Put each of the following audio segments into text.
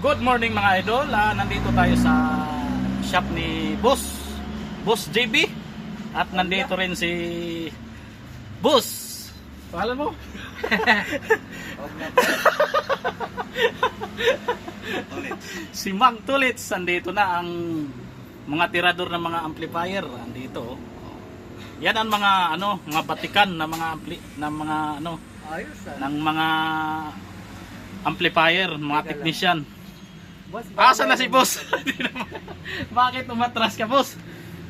Good morning mga idol. Nandito tayo sa shop ni Boss JB. At nandito rin si Boss. Pangalan mo? Si Mang Tulits. Nandito na ang mga tirador ng mga amplifier. Nandito. Yan ang mga mga batikan na mga ng mga amplifier, mga technician. Asa na si Boss? Bakit umatras ka, Boss?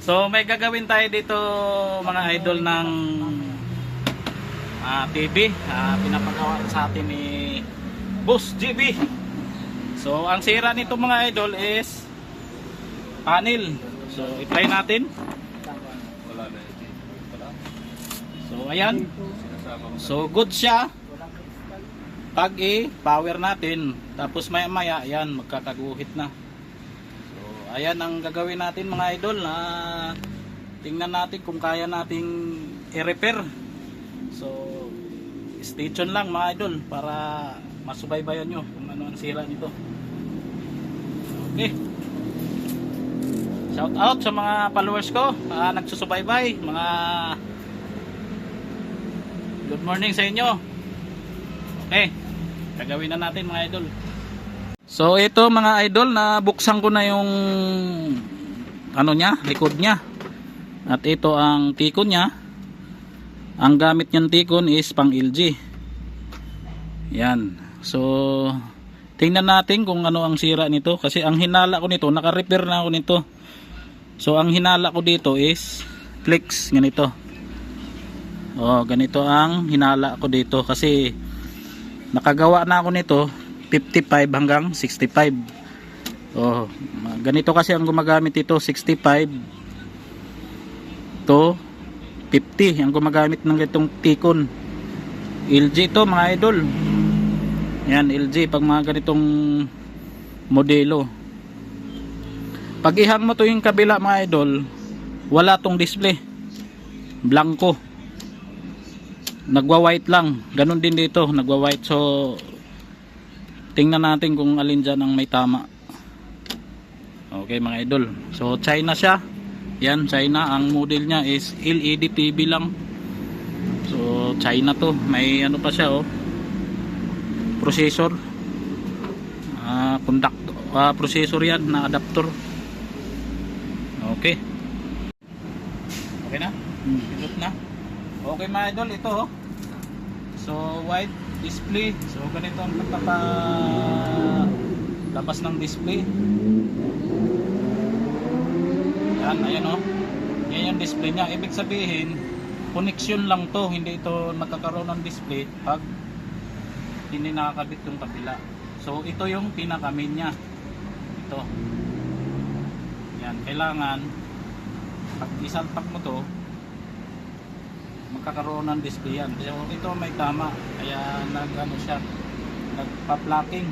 So may gagawin tayo dito mga idol ng TV. Pinapagawa sa atin ni Boss JB. So ang sira nito mga idol is panel. So i-try natin. So ayan. So good siya pag i-power natin, tapos maya maya yan magkakaguhit na. So ayan ang gagawin natin mga idol, na tingnan natin kung kaya nating i-repair. So stay tuned lang mga idol para masubaybayan nyo kung ano ang sira nito. Okay, shout out sa mga followers ko, nagsusubaybay, mga good morning sa inyo. Okay, gagawin na natin mga idol. So ito mga idol, na buksan ko na yung likod niya. At ito ang tikon niya. Ang gamit niyang tikon is pang LG. Yan. So tingnan natin kung ano ang sira nito, kasi ang hinala ko nito, naka-repair na ako nito. So ang hinala ko dito is flex, ganito. Ganito ang hinala ko dito, kasi nakagawa na ako nito 55 hanggang 65. Ganito kasi ang gumagamit ito, 65 to 50 ang gumagamit ng itong tikon. LG to mga idol. Yan, LG pag mga ganitong modelo. Pag ihang mo to yung kabila mga idol, wala tong display, blanco, nagwa-white lang. Ganun din dito, nagwa-white. So tingnan natin kung alin dyan ang may tama. Okay mga idol, so China siya. Yan, China. Ang model niya is LED TV lang. So China to. May pa siya processor, processor yan na adapter. Okay, okay na? Pilot na. Okay mga idol, ito so white display. So ganito ang labas ng display. Yan, ayan yan yung display niya. Ibig sabihin connection lang to, hindi ito magkakaroon ng display pag hindi nakakabit yung kabila. So ito yung pinaka main niya, ito. Yan, kailangan pag isalpak mo to, magkakaroon ng display yan. So ito may tama, kaya siya, nagpa-blocking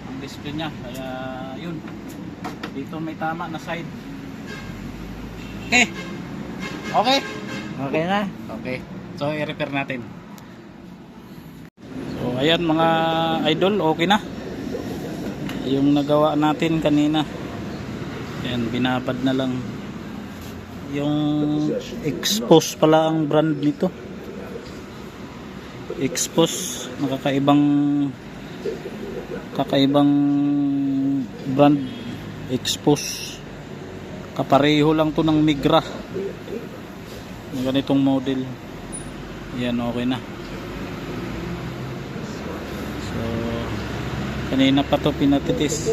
ang display niya. Kaya yun, dito may tama na side. Okay, okay, okay na. Okay, so i-repair natin. So ayan mga idol, okay na yung nagawa natin kanina. Yan, binabad na lang. Yung Expose pala ang brand nito. Expose, kakaibang brand. Expose, kapareho lang to ng Migra, ganitong model. Yan, okay na. So kanina pa to pinatitis.